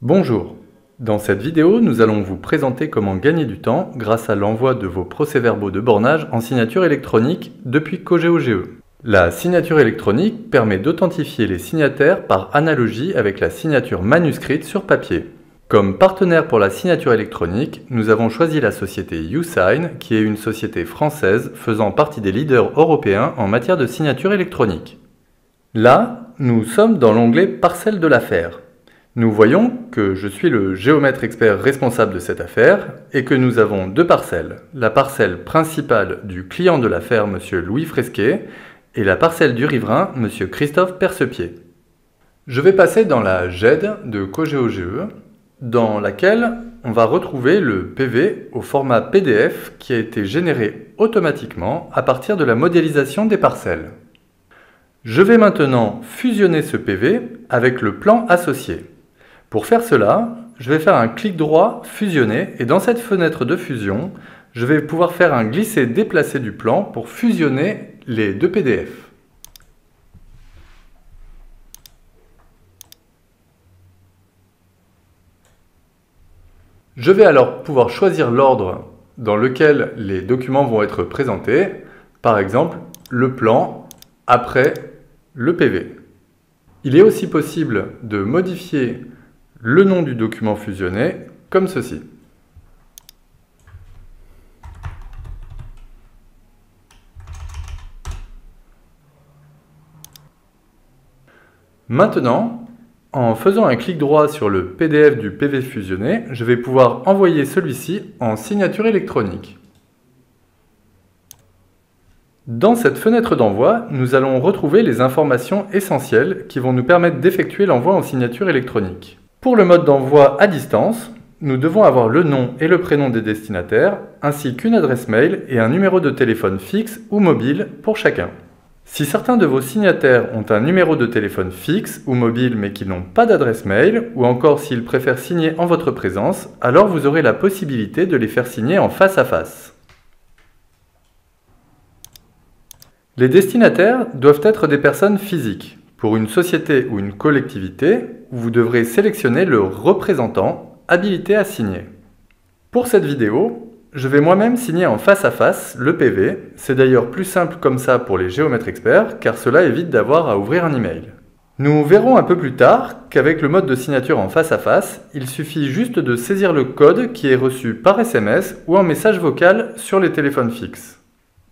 Bonjour. Dans cette vidéo, nous allons vous présenter comment gagner du temps grâce à l'envoi de vos procès-verbaux de bornage en signature électronique depuis Cogeo. La signature électronique permet d'authentifier les signataires par analogie avec la signature manuscrite sur papier. Comme partenaire pour la signature électronique, nous avons choisi la société YouSign, qui est une société française faisant partie des leaders européens en matière de signature électronique. Là, nous sommes dans l'onglet Parcelle de l'affaire. Nous voyons que je suis le géomètre expert responsable de cette affaire et que nous avons deux parcelles. La parcelle principale du client de l'affaire, M. Louis Fresquet, et la parcelle du riverain, M. Christophe Percepied. Je vais passer dans la GED de Cogeo, dans laquelle on va retrouver le PV au format PDF qui a été généré automatiquement à partir de la modélisation des parcelles. Je vais maintenant fusionner ce PV avec le plan associé. Pour faire cela, je vais faire un clic droit fusionner et dans cette fenêtre de fusion, je vais pouvoir faire un glisser-déplacer du plan pour fusionner les deux PDF. Je vais alors pouvoir choisir l'ordre dans lequel les documents vont être présentés, par exemple le plan après le PV. Il est aussi possible de modifier le nom du document fusionné comme ceci. Maintenant, en faisant un clic droit sur le PDF du PV fusionné, je vais pouvoir envoyer celui-ci en signature électronique. Dans cette fenêtre d'envoi, nous allons retrouver les informations essentielles qui vont nous permettre d'effectuer l'envoi en signature électronique. Pour le mode d'envoi à distance, nous devons avoir le nom et le prénom des destinataires, ainsi qu'une adresse mail et un numéro de téléphone fixe ou mobile pour chacun. Si certains de vos signataires ont un numéro de téléphone fixe ou mobile mais qu'ils n'ont pas d'adresse mail, ou encore s'ils préfèrent signer en votre présence, alors vous aurez la possibilité de les faire signer en face à face. Les destinataires doivent être des personnes physiques. Pour une société ou une collectivité, vous devrez sélectionner le représentant habilité à signer. Pour cette vidéo, je vais moi-même signer en face à face le PV. C'est d'ailleurs plus simple comme ça pour les géomètres experts, car cela évite d'avoir à ouvrir un email. Nous verrons un peu plus tard qu'avec le mode de signature en face à face, il suffit juste de saisir le code qui est reçu par SMS ou en message vocal sur les téléphones fixes.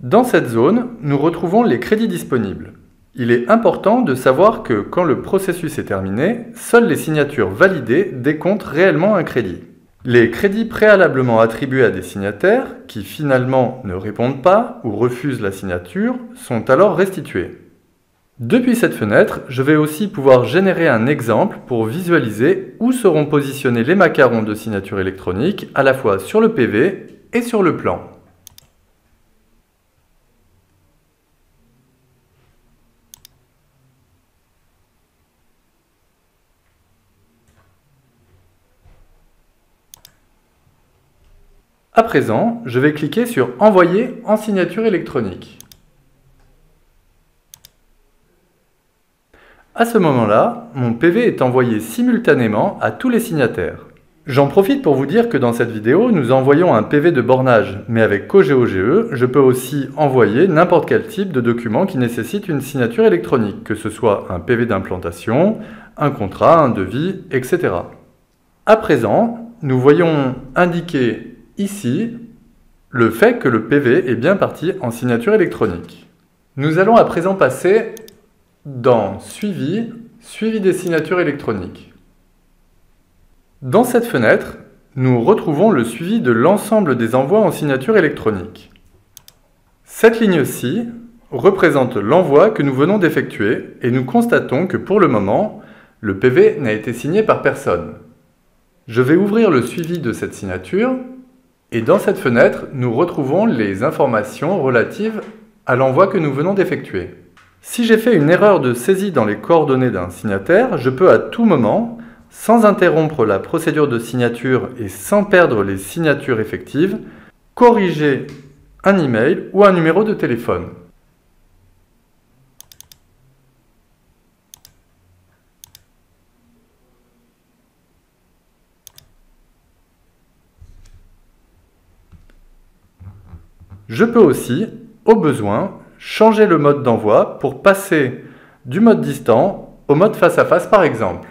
Dans cette zone, nous retrouvons les crédits disponibles. Il est important de savoir que quand le processus est terminé, seules les signatures validées décomptent réellement un crédit. Les crédits préalablement attribués à des signataires, qui finalement ne répondent pas ou refusent la signature, sont alors restitués. Depuis cette fenêtre, je vais aussi pouvoir générer un exemple pour visualiser où seront positionnés les macarons de signature électronique à la fois sur le PV et sur le plan. À présent, je vais cliquer sur « Envoyer en signature électronique ». À ce moment-là, mon PV est envoyé simultanément à tous les signataires. J'en profite pour vous dire que dans cette vidéo, nous envoyons un PV de bornage, mais avec Cogeo, je peux aussi envoyer n'importe quel type de document qui nécessite une signature électronique, que ce soit un PV d'implantation, un contrat, un devis, etc. À présent, nous voyons indiquer ici le fait que le PV est bien parti en signature électronique. Nous allons à présent passer dans Suivi des signatures électroniques. Dans cette fenêtre, nous retrouvons le suivi de l'ensemble des envois en signature électronique. Cette ligne-ci représente l'envoi que nous venons d'effectuer et nous constatons que pour le moment, le PV n'a été signé par personne. Je vais ouvrir le suivi de cette signature et dans cette fenêtre, nous retrouvons les informations relatives à l'envoi que nous venons d'effectuer. Si j'ai fait une erreur de saisie dans les coordonnées d'un signataire, je peux à tout moment, sans interrompre la procédure de signature et sans perdre les signatures effectives, corriger un email ou un numéro de téléphone. Je peux aussi, au besoin, changer le mode d'envoi pour passer du mode distant au mode face à face par exemple.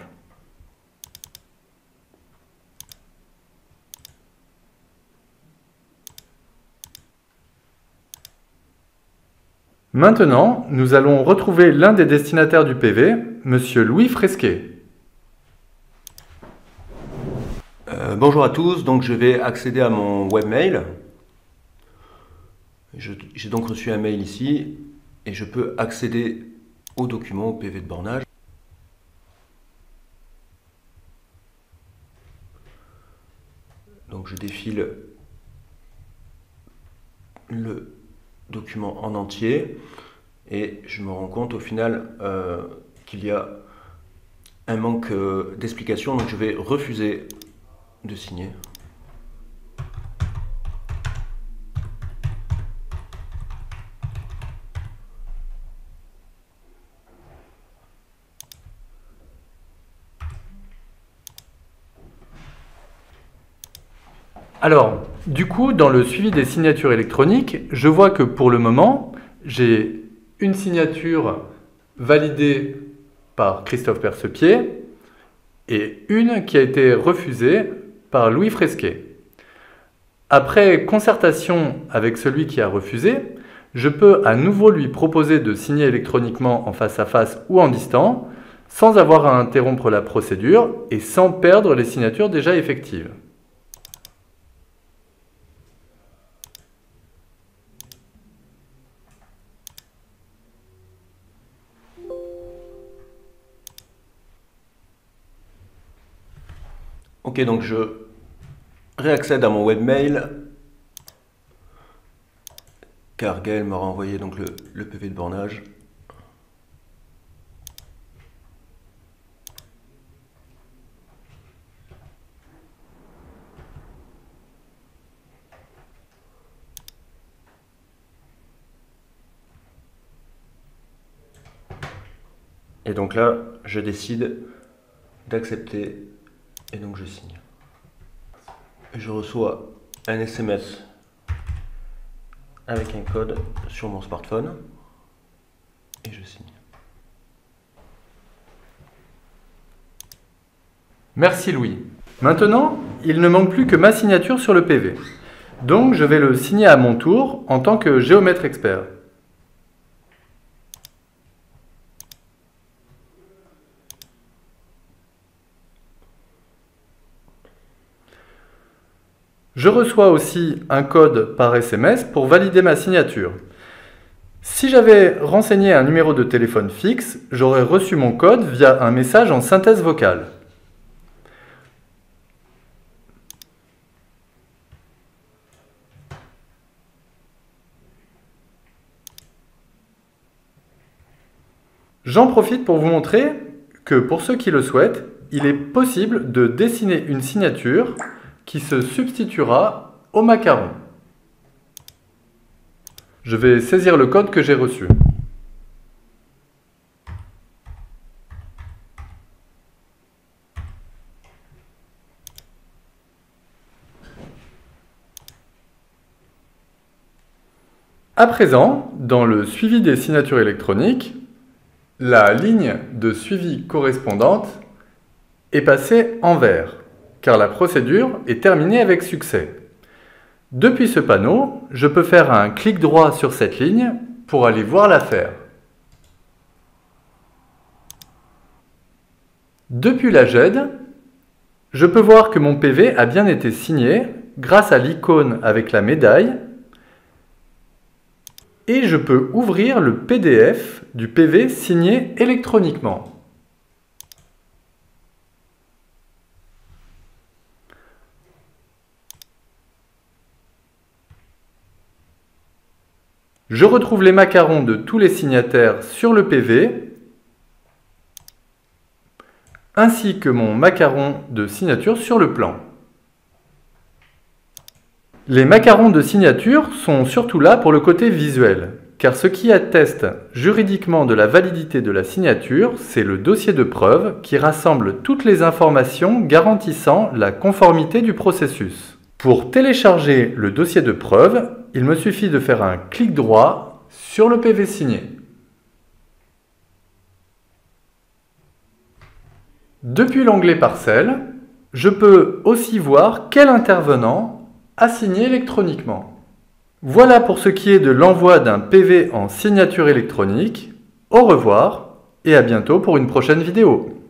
Maintenant, nous allons retrouver l'un des destinataires du PV, Monsieur Louis Fresquet. Bonjour à tous, donc je vais accéder à mon webmail. J'ai donc reçu un mail ici et je peux accéder au document, au PV de bornage. Donc je défile le document en entier et je me rends compte au final qu'il y a un manque d'explication, donc je vais refuser de signer. Alors, du coup, dans le suivi des signatures électroniques, je vois que pour le moment, j'ai une signature validée par Christophe Percepied et une qui a été refusée par Louis Fresquet. Après concertation avec celui qui a refusé, je peux à nouveau lui proposer de signer électroniquement en face à face ou en distant, sans avoir à interrompre la procédure et sans perdre les signatures déjà effectives. Ok, donc je réaccède à mon webmail car Gaël m'aura envoyé donc le PV de bornage. Et donc là, je décide d'accepter et donc je signe. Je reçois un SMS avec un code sur mon smartphone et je signe. Merci Louis. Maintenant, il ne manque plus que ma signature sur le PV. Donc je vais le signer à mon tour en tant que géomètre expert. Je reçois aussi un code par SMS pour valider ma signature. Si j'avais renseigné un numéro de téléphone fixe, j'aurais reçu mon code via un message en synthèse vocale. J'en profite pour vous montrer que pour ceux qui le souhaitent, il est possible de dessiner une signature qui se substituera au macaron. Je vais saisir le code que j'ai reçu. À présent, dans le suivi des signatures électroniques, la ligne de suivi correspondante est passée en vert, car la procédure est terminée avec succès. Depuis ce panneau, je peux faire un clic droit sur cette ligne pour aller voir l'affaire. Depuis la GED, je peux voir que mon PV a bien été signé grâce à l'icône avec la médaille et je peux ouvrir le PDF du PV signé électroniquement. Je retrouve les macarons de tous les signataires sur le PV, ainsi que mon macaron de signature sur le plan. Les macarons de signature sont surtout là pour le côté visuel, car ce qui atteste juridiquement de la validité de la signature, c'est le dossier de preuve qui rassemble toutes les informations garantissant la conformité du processus. Pour télécharger le dossier de preuve, il me suffit de faire un clic droit sur le PV signé. Depuis l'onglet Parcelles, je peux aussi voir quel intervenant a signé électroniquement. Voilà pour ce qui est de l'envoi d'un PV en signature électronique. Au revoir et à bientôt pour une prochaine vidéo.